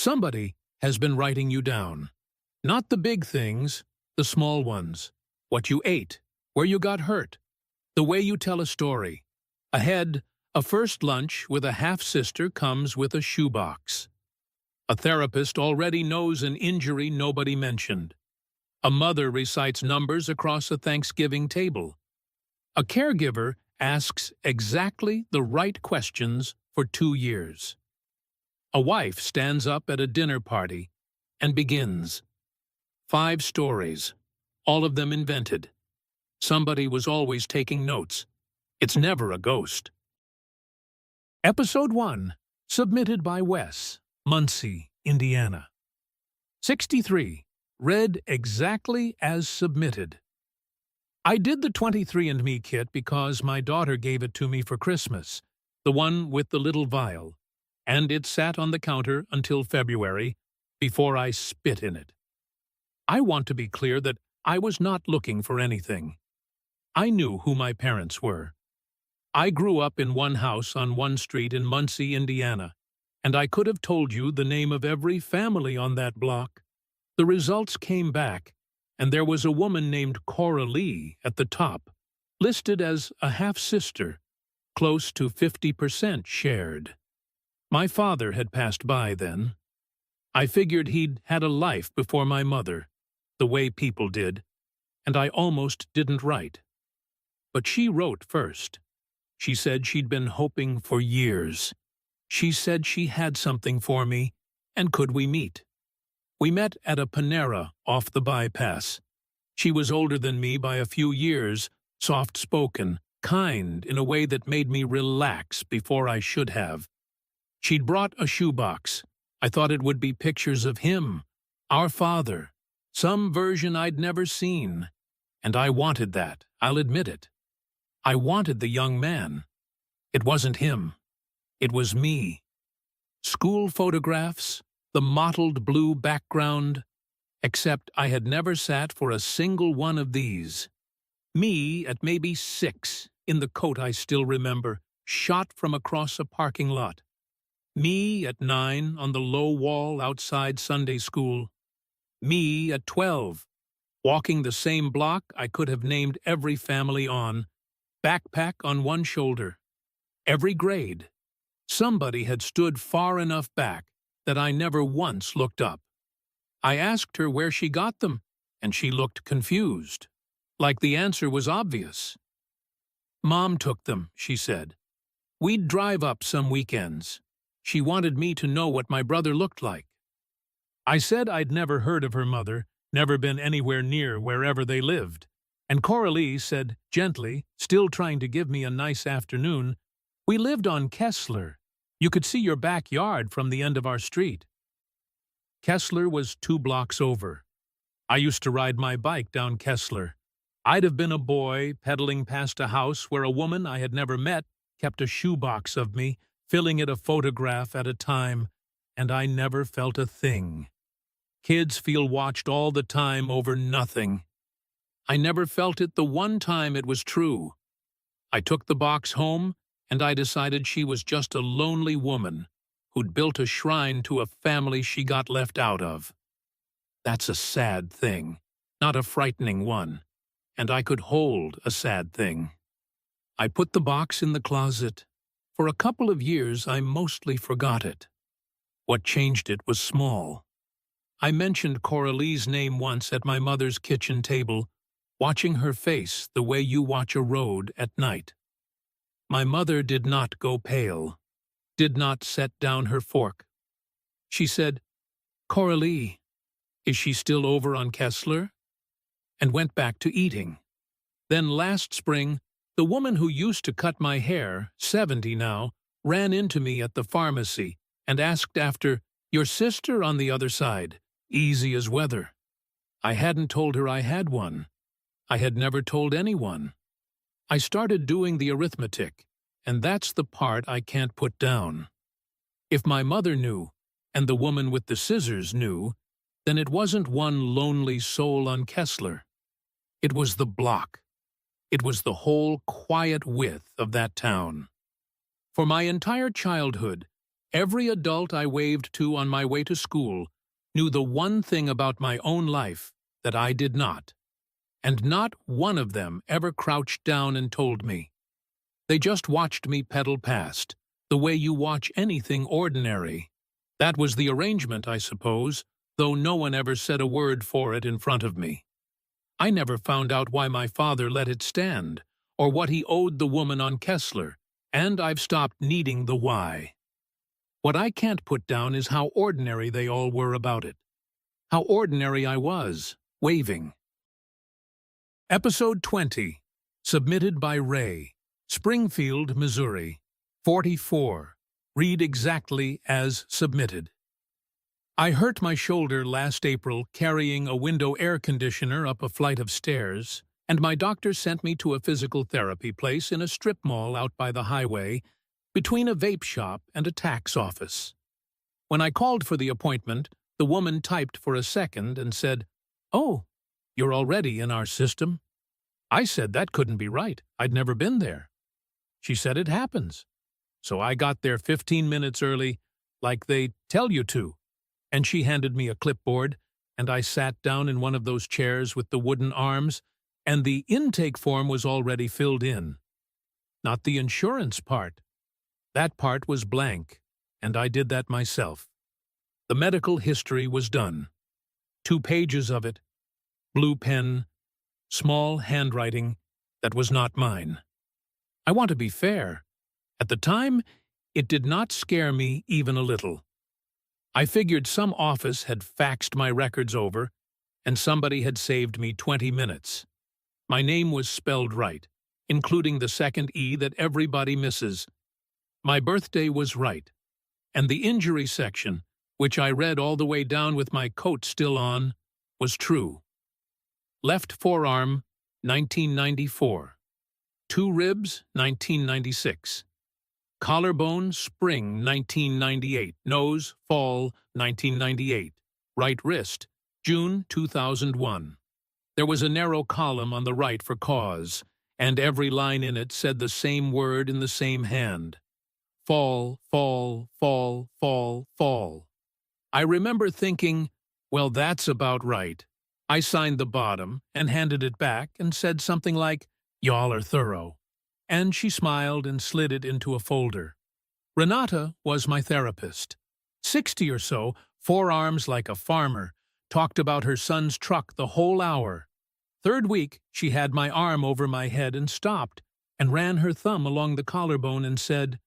Somebody has been writing you down. Not the big things, the small ones. What you ate, where you got hurt, the way you tell a story. Ahead, a first lunch with a half-sister comes with a shoebox. A therapist already knows an injury nobody mentioned. A mother recites numbers across a Thanksgiving table. A caregiver asks exactly the right questions for 2 years. A wife stands up at a dinner party and begins. 5 stories, all of them invented. Somebody was always taking notes. It's never a ghost. Episode 1, submitted by Wes, Muncie, Indiana. 63, read exactly as submitted. I did the 23andMe kit because my daughter gave it to me for Christmas, the one with the little vial, and it sat on the counter until February before I spit in it. I want to be clear that I was not looking for anything. I knew who my parents were. I grew up in one house on one street in Muncie, Indiana, and I could have told you the name of every family on that block. The results came back, and there was a woman named Cora Lee at the top, listed as a half-sister, close to 50% shared. My father had passed by then. I figured he'd had a life before my mother, the way people did, and I almost didn't write. But she wrote first. She said she'd been hoping for years. She said she had something for me, and could we meet? We met at a Panera off the bypass. She was older than me by a few years, soft-spoken, kind in a way that made me relax before I should have. She'd brought a shoebox. I thought it would be pictures of him, our father, some version I'd never seen. And I wanted that, I'll admit it. I wanted the young man. It wasn't him. It was me. School photographs, the mottled blue background, except I had never sat for a single one of these. Me at maybe 6, in the coat I still remember, shot from across a parking lot. Me at 9 on the low wall outside Sunday school. Me at 12, walking the same block I could have named every family on, backpack on one shoulder. Every grade. Somebody had stood far enough back that I never once looked up. I asked her where she got them, and she looked confused, like the answer was obvious. Mom took them, she said. We'd drive up some weekends. She wanted me to know what my brother looked like. I said I'd never heard of her mother, never been anywhere near wherever they lived. And Coralie said, gently, still trying to give me a nice afternoon, we lived on Kessler. You could see your backyard from the end of our street. Kessler was 2 blocks over. I used to ride my bike down Kessler. I'd have been a boy pedaling past a house where a woman I had never met kept a shoebox of me, filling it a photograph at a time, and I never felt a thing. Kids feel watched all the time over nothing. I never felt it the one time it was true. I took the box home, and I decided she was just a lonely woman who'd built a shrine to a family she got left out of. That's a sad thing, not a frightening one, and I could hold a sad thing. I put the box in the closet. For a couple of years, I mostly forgot it. What changed it was small. I mentioned Coralie's name once at my mother's kitchen table, watching her face the way you watch a road at night. My mother did not go pale, did not set down her fork. She said, Coralie, is she still over on Kessler? And went back to eating. Then last spring, the woman who used to cut my hair, 70 now, ran into me at the pharmacy and asked after, your sister on the other side, easy as weather. I hadn't told her I had one. I had never told anyone. I started doing the arithmetic, and that's the part I can't put down. If my mother knew, and the woman with the scissors knew, then it wasn't one lonely soul on Kessler. It was the block. It was the whole quiet width of that town. For my entire childhood, Every adult I waved to on my way to school knew the one thing about my own life that I did not. And not one of them ever crouched down and told me. They just watched me pedal past, the way you watch anything ordinary. That was the arrangement, I suppose, though no one ever said a word for it in front of me. I never found out why my father let it stand, or what he owed the woman on Kessler, and I've stopped needing the why. What I can't put down is how ordinary they all were about it. How ordinary I was, waving. Episode 20, submitted by Ray, Springfield, Missouri, 44. Read exactly as submitted. I hurt my shoulder last April carrying a window air conditioner up a flight of stairs, and my doctor sent me to a physical therapy place in a strip mall out by the highway, between a vape shop and a tax office. When I called for the appointment, the woman typed for a second and said, "Oh, you're already in our system." I said that couldn't be right. I'd never been there. She said it happens. So I got there 15 minutes early, like they tell you to, and she handed me a clipboard, and I sat down in one of those chairs with the wooden arms, and the intake form was already filled in. Not the insurance part. That part was blank, and I did that myself. The medical history was done. 2 pages of it, blue pen, small handwriting that was not mine. I want to be fair. At the time, it did not scare me even a little. I figured some office had faxed my records over, and somebody had saved me 20 minutes. My name was spelled right, including the second E that everybody misses. My birthday was right, and the injury section, which I read all the way down with my coat still on, was true. Left forearm, 1994. 2 ribs, 1996. Collarbone, spring, 1998. Nose, fall, 1998. Right wrist, June 2001. There was a narrow column on the right for cause, and every line in it said the same word in the same hand. Fall, fall, fall, fall, fall. I remember thinking, well, that's about right. I signed the bottom and handed it back and said something like, "Y'all are thorough." And she smiled and slid it into a folder. Renata was my therapist. 60 or so, forearms like a farmer, talked about her son's truck the whole hour. 3rd week, she had my arm over my head and stopped and ran her thumb along the collarbone and said,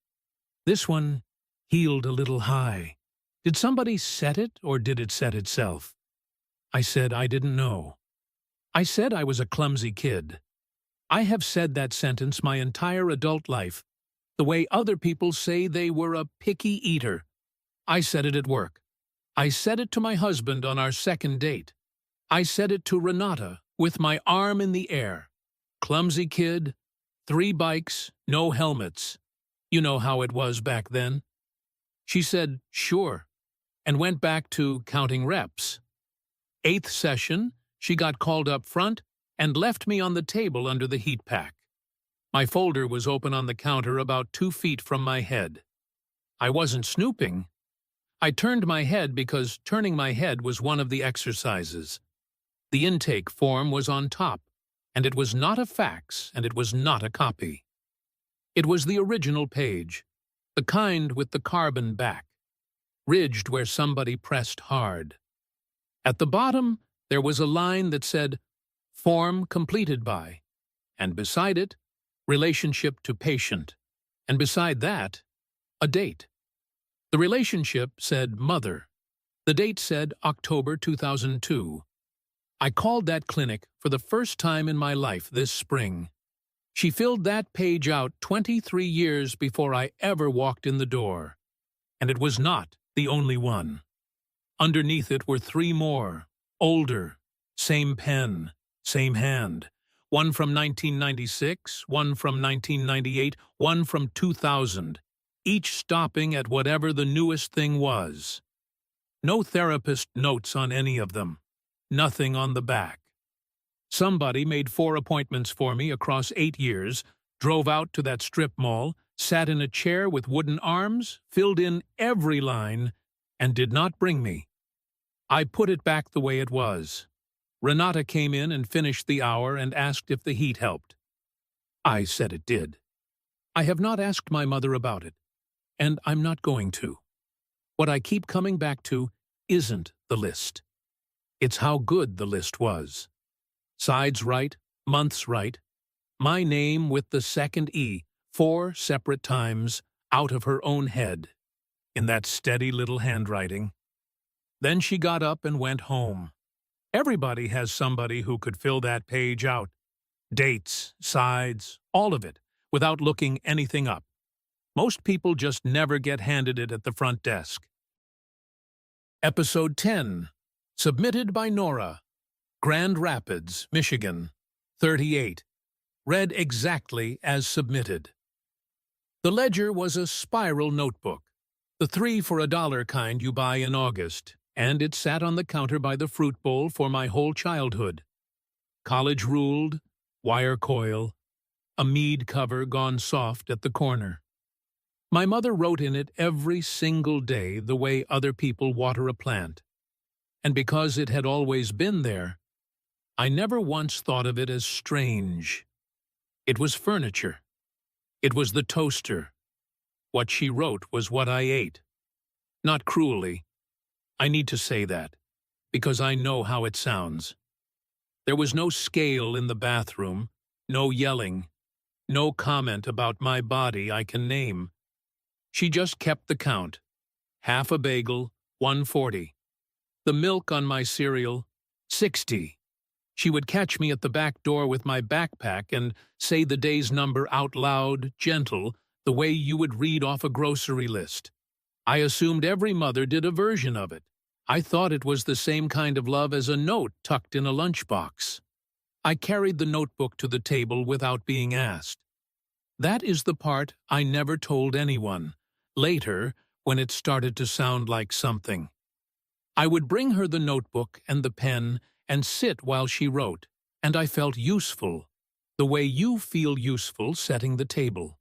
"This one healed a little high. Did somebody set it or did it set itself?" I said I didn't know. I said I was a clumsy kid. I have said that sentence my entire adult life, the way other people say they were a picky eater. I said it at work. I said it to my husband on our 2nd date. I said it to Renata with my arm in the air. Clumsy kid, 3 bikes, no helmets. You know how it was back then. She said, "Sure," and went back to counting reps. 8th session, she got called up front and left me on the table under the heat pack. My folder was open on the counter about 2 feet from my head. I wasn't snooping. I turned my head because turning my head was one of the exercises. The intake form was on top, and it was not a fax, and it was not a copy. It was the original page, the kind with the carbon back, ridged where somebody pressed hard. At the bottom, there was a line that said, "Form completed by," and beside it, "Relationship to patient," and beside that, a date. The relationship said mother. The date said October 2002. I called that clinic for the first time in my life this spring. She filled that page out 23 years before I ever walked in the door. And it was not the only one. Underneath it were 3 more, older, same pen, same hand. One from 1996, one from 1998, one from 2000, each stopping at whatever the newest thing was. No therapist notes on any of them. Nothing on the back. Somebody made 4 appointments for me across 8 years, drove out to that strip mall, sat in a chair with wooden arms, filled in every line, and did not bring me. I put it back the way it was. Renata came in and finished the hour and asked if the heat helped. I said it did. I have not asked my mother about it, and I'm not going to. What I keep coming back to isn't the list. It's how good the list was. Sides right, months right, my name with the second E, 4 separate times, out of her own head, in that steady little handwriting. Then she got up and went home. Everybody has somebody who could fill that page out. Dates, sides, all of it, without looking anything up. Most people just never get handed it at the front desk. Episode 10. Submitted by Nora. Grand Rapids, Michigan. 38. Read exactly as submitted. The ledger was a spiral notebook, the 3 for $1 kind you buy in August, and it sat on the counter by the fruit bowl for my whole childhood. College ruled, wire coil, a mead cover gone soft at the corner. My mother wrote in it every single day the way other people water a plant, and because it had always been there, I never once thought of it as strange. It was furniture. It was the toaster. What she wrote was what I ate. Not cruelly. I need to say that, because I know how it sounds. There was no scale in the bathroom, no yelling, no comment about my body I can name. She just kept the count. Half a bagel, 140. The milk on my cereal, 60. She would catch me at the back door with my backpack and say the day's number out loud, gentle, the way you would read off a grocery list. I assumed every mother did a version of it. I thought it was the same kind of love as a note tucked in a lunchbox. I carried the notebook to the table without being asked. That is the part I never told anyone. Later, when it started to sound like something. I would bring her the notebook and the pen and sit while she wrote, and I felt useful, the way you feel useful setting the table.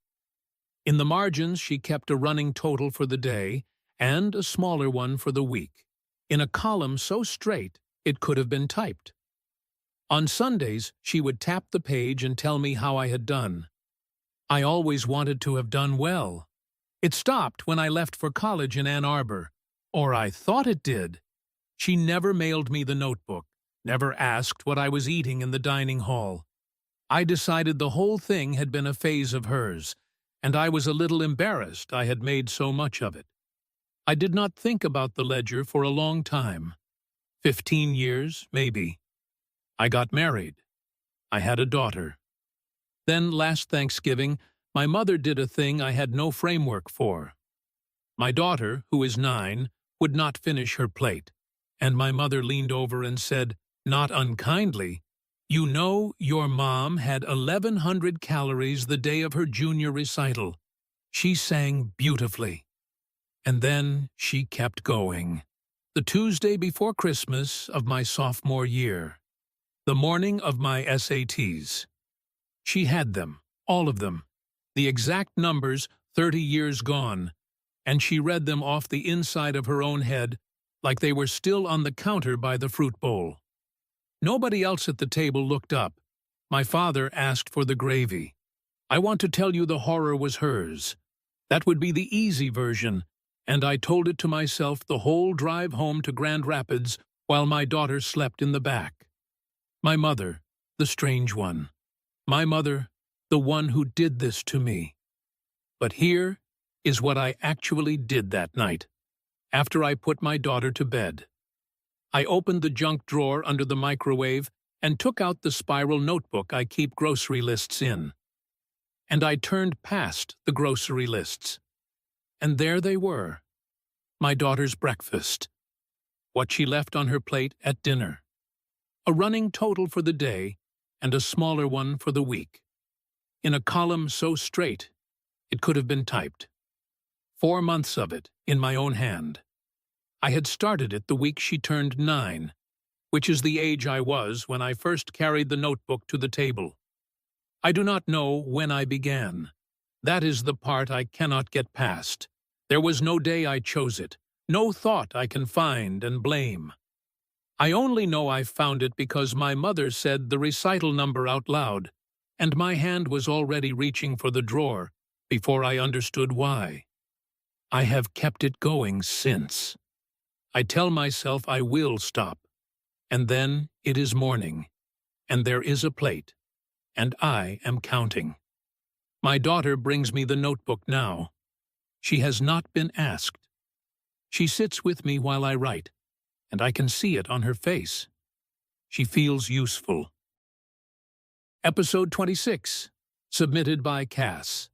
In the margins she kept a running total for the day and a smaller one for the week, in a column so straight it could have been typed. On Sundays she would tap the page and tell me how I had done. I always wanted to have done well. It stopped when I left for college in Ann Arbor, or I thought it did. She never mailed me the notebook, never asked what I was eating in the dining hall. I decided the whole thing had been a phase of hers, and I was a little embarrassed I had made so much of it. I did not think about the ledger for a long time. 15 years, maybe. I got married. I had a daughter. Then last Thanksgiving, my mother did a thing I had no framework for. My daughter, who is 9, would not finish her plate, and my mother leaned over and said, not unkindly, "You know, your mom had 1,100 calories the day of her junior recital. She sang beautifully." And then she kept going. The Tuesday before Christmas of my sophomore year. The morning of my SATs. She had them, all of them, the exact numbers 30 years gone, and she read them off the inside of her own head like they were still on the counter by the fruit bowl. Nobody else at the table looked up. My father asked for the gravy. I want to tell you the horror was hers. That would be the easy version, and I told it to myself the whole drive home to Grand Rapids while my daughter slept in the back. My mother, the strange one. My mother, the one who did this to me. But here is what I actually did that night, after I put my daughter to bed. I opened the junk drawer under the microwave and took out the spiral notebook I keep grocery lists in. And I turned past the grocery lists. And there they were. My daughter's breakfast. What she left on her plate at dinner. A running total for the day and a smaller one for the week. In a column so straight, it could have been typed. 4 months of it in my own hand. I had started it the week she turned 9, which is the age I was when I first carried the notebook to the table. I do not know when I began. That is the part I cannot get past. There was no day I chose it, no thought I can find and blame. I only know I found it because my mother said the recital number out loud, and my hand was already reaching for the drawer before I understood why. I have kept it going since. I tell myself I will stop, and then it is morning, and there is a plate, and I am counting. My daughter brings me the notebook now. She has not been asked. She sits with me while I write, and I can see it on her face. She feels useful. Episode 26, submitted by Cass,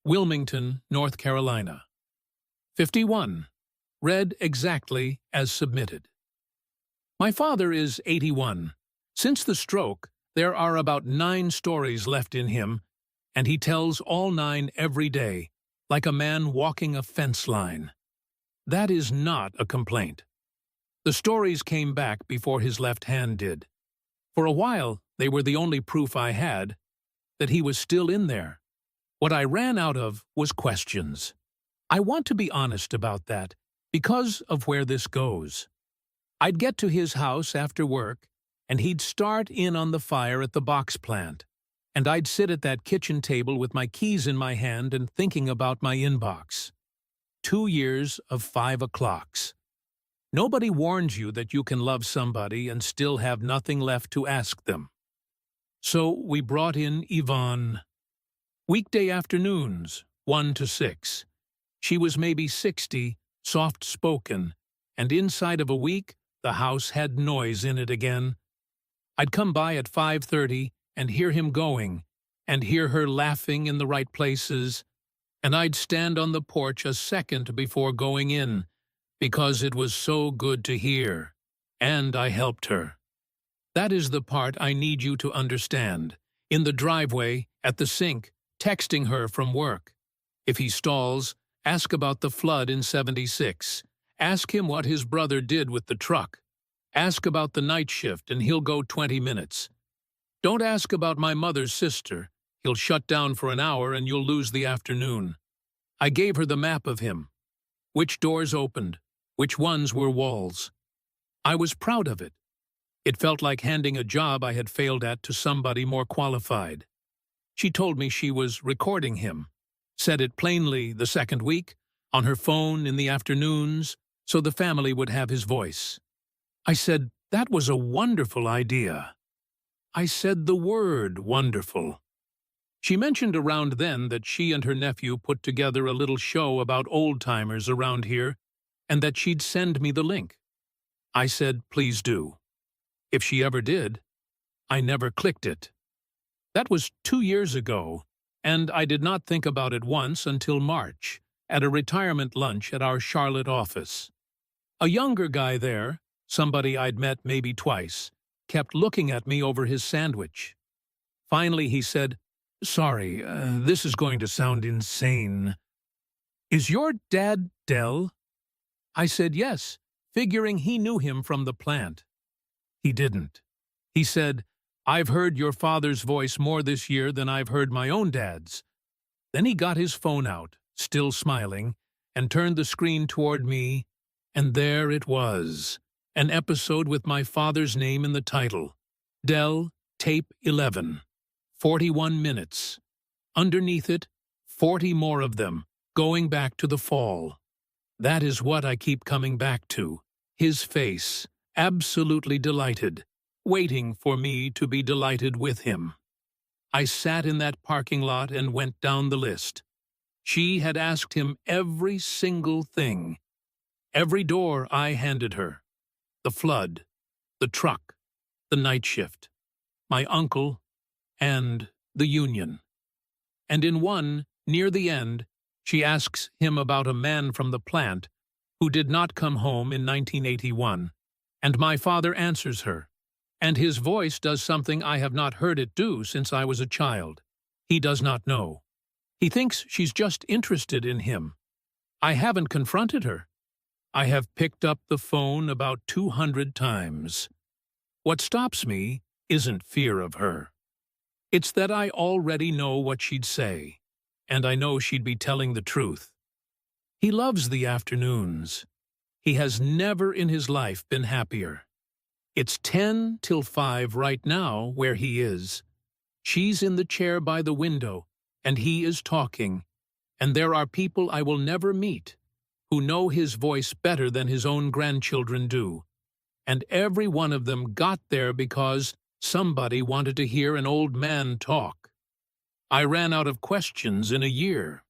Wilmington, North Carolina. 51, read exactly as submitted. My father is 81. Since the stroke, there are about 9 stories left in him, and he tells all 9 every day, like a man walking a fence line. That is not a complaint. The stories came back before his left hand did. For a while, they were the only proof I had that he was still in there. What I ran out of was questions. I want to be honest about that, because of where this goes. I'd get to his house after work, and he'd start in on the fire at the box plant, and I'd sit at that kitchen table with my keys in my hand and thinking about my inbox. 2 years of 5 o'clocks. Nobody warns you that you can love somebody and still have nothing left to ask them. So we brought in Yvonne. Weekday afternoons, 1 to 6. She was maybe 60, soft-spoken, and inside of a week, the house had noise in it again. I'd come by at 5:30 and hear him going, and hear her laughing in the right places, and I'd stand on the porch a second before going in, because it was so good to hear, and I helped her. That is the part I need you to understand. In the driveway, at the sink, texting her from work. If he stalls, ask about the flood in '76. Ask him what his brother did with the truck. Ask about the night shift and he'll go 20 minutes. Don't ask about my mother's sister. He'll shut down for an hour and you'll lose the afternoon. I gave her the map of him. Which doors opened, which ones were walls. I was proud of it. It felt like handing a job I had failed at to somebody more qualified. She told me she was recording him. Said it plainly the second week, on her phone in the afternoons, so the family would have his voice. I said, that was a wonderful idea. I said the word wonderful. She mentioned around then that she and her nephew put together a little show about old-timers around here, and that she'd send me the link. I said, please do. If she ever did, I never clicked it. That was 2 years ago, and I did not think about it once until March, at a retirement lunch at our Charlotte office. A younger guy there, somebody I'd met maybe twice, kept looking at me over his sandwich. Finally he said, sorry, this is going to sound insane. Is your dad Dell? I said yes, figuring he knew him from the plant. He didn't. He said, I've heard your father's voice more this year than I've heard my own dad's. Then he got his phone out, still smiling, and turned the screen toward me, and there it was, an episode with my father's name in the title. Dell, Tape 11. 41 minutes. Underneath it, 40 more of them, going back to the fall. That is what I keep coming back to. His face, absolutely delighted, waiting for me to be delighted with him. I sat in that parking lot and went down the list. She had asked him every single thing. Every door I handed her. The flood, the truck, the night shift, my uncle, and the union. And in one, near the end, she asks him about a man from the plant who did not come home in 1981, and my father answers her. And his voice does something I have not heard it do since I was a child. He does not know. He thinks she's just interested in him. I haven't confronted her. I have picked up the phone about 200 times. What stops me isn't fear of her. It's that I already know what she'd say. and I know she'd be telling the truth. He loves the afternoons. He has never in his life been happier. It's 10 till 5 right now where he is. She's in the chair by the window, and he is talking, and there are people I will never meet who know his voice better than his own grandchildren do, and every one of them got there because somebody wanted to hear an old man talk. I ran out of questions in a year.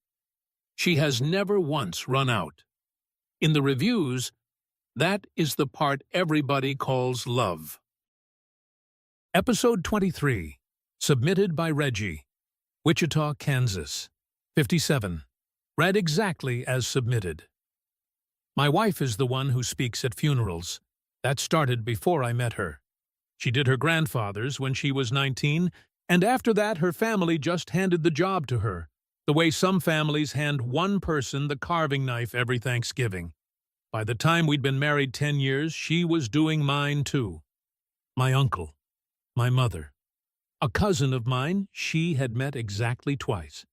She has never once run out. In the reviews, that is the part everybody calls love. Episode 23, submitted by Reggie, Wichita, Kansas, 57, read exactly as submitted. My wife is the one who speaks at funerals. That started before I met her. She did her grandfather's when she was 19, and after that her family just handed the job to her, the way some families hand one person the carving knife every Thanksgiving. By the time we'd been married 10 years, she was doing mine too. My uncle, my mother, a cousin of mine she had met exactly twice.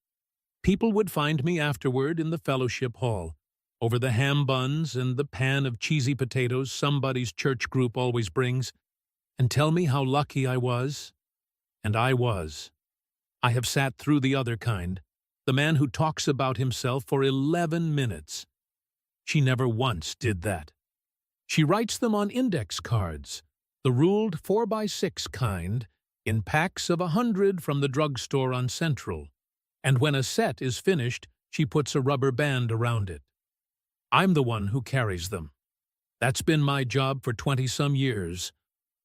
People would find me afterward in the fellowship hall, over the ham buns and the pan of cheesy potatoes somebody's church group always brings, and tell me how lucky I was. And I was. I have sat through the other kind, the man who talks about himself for 11 minutes. She never once did that. She writes them on index cards, the ruled 4x6 kind, in packs of 100 from the drugstore on Central, and when a set is finished, she puts a rubber band around it. I'm the one who carries them. That's been my job for 20-some years.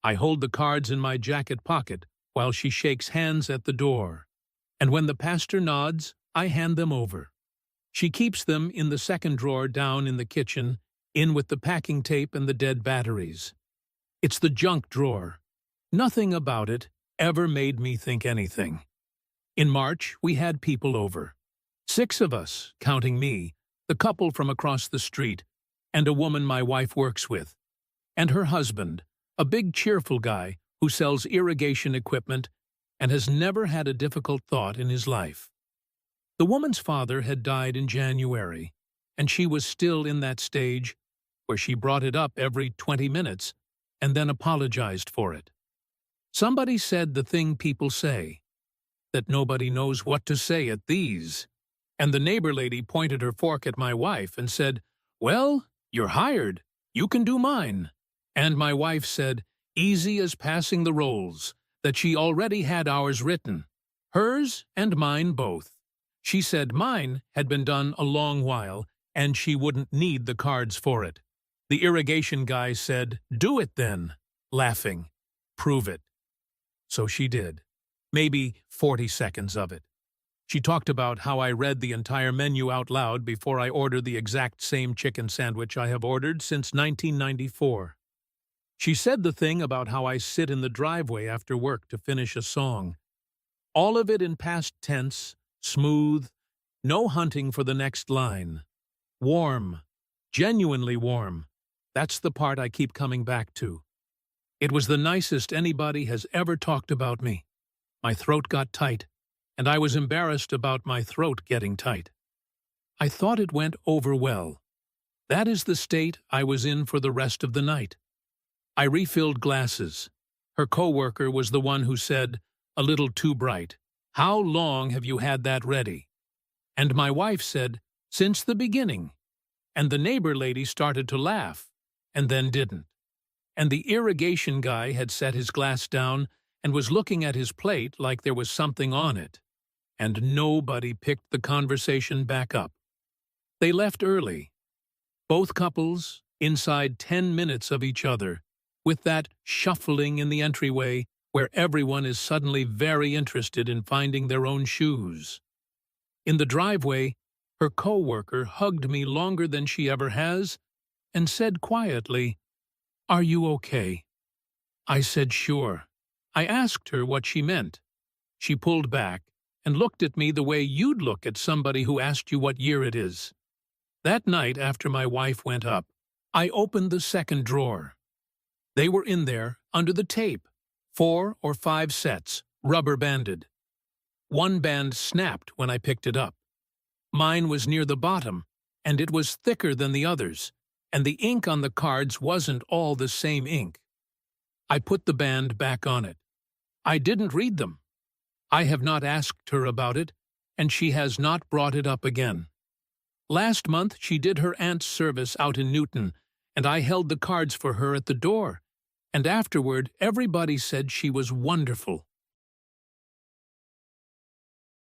I hold the cards in my jacket pocket while she shakes hands at the door, and when the pastor nods, I hand them over. She keeps them in the second drawer down in the kitchen, in with the packing tape and the dead batteries. It's the junk drawer. Nothing about it ever made me think anything. In March, we had people over. 6 of us, counting me, the couple from across the street, and a woman my wife works with, and her husband, a big cheerful guy who sells irrigation equipment and has never had a difficult thought in his life. The woman's father had died in January, and she was still in that stage where she brought it up every 20 minutes and then apologized for it. Somebody said the thing people say, that nobody knows what to say at these, and the neighbor lady pointed her fork at my wife and said, "Well, you're hired. You can do mine." And my wife said, easy as passing the rolls, that she already had ours written, hers and mine both. She said mine had been done a long while, and she wouldn't need the cards for it. The irrigation guy said, "Do it then," laughing. "Prove it." So she did. Maybe 40 seconds of it. She talked about how I read the entire menu out loud before I ordered the exact same chicken sandwich I have ordered since 1994. She said the thing about how I sit in the driveway after work to finish a song. All of it in past tense, smooth, no hunting for the next line. Warm, genuinely warm. That's the part I keep coming back to. It was the nicest anybody has ever talked about me. My throat got tight, and I was embarrassed about my throat getting tight. I thought it went over well. That is the state I was in for the rest of the night. I refilled glasses. Her coworker was the one who said, a little too bright, "How long have you had that ready?" And my wife said, "Since the beginning." And the neighbor lady started to laugh, and then didn't. And the irrigation guy had set his glass down and was looking at his plate like there was something on it. And nobody picked the conversation back up. They left early. Both couples, inside 10 minutes of each other, with that shuffling in the entryway where everyone is suddenly very interested in finding their own shoes. In the driveway, her coworker hugged me longer than she ever has and said quietly, "Are you okay?" I said sure. I asked her what she meant. She pulled back and looked at me the way you'd look at somebody who asked you what year it is. That night after my wife went up, I opened the second drawer. They were in there, under the tape, 4 or 5 sets, rubber banded. One band snapped when I picked it up. Mine was near the bottom, and it was thicker than the others, and the ink on the cards wasn't all the same ink. I put the band back on it. I didn't read them. I have not asked her about it, and she has not brought it up again. Last month she did her aunt's service out in Newton, and I held the cards for her at the door, and afterward everybody said she was wonderful.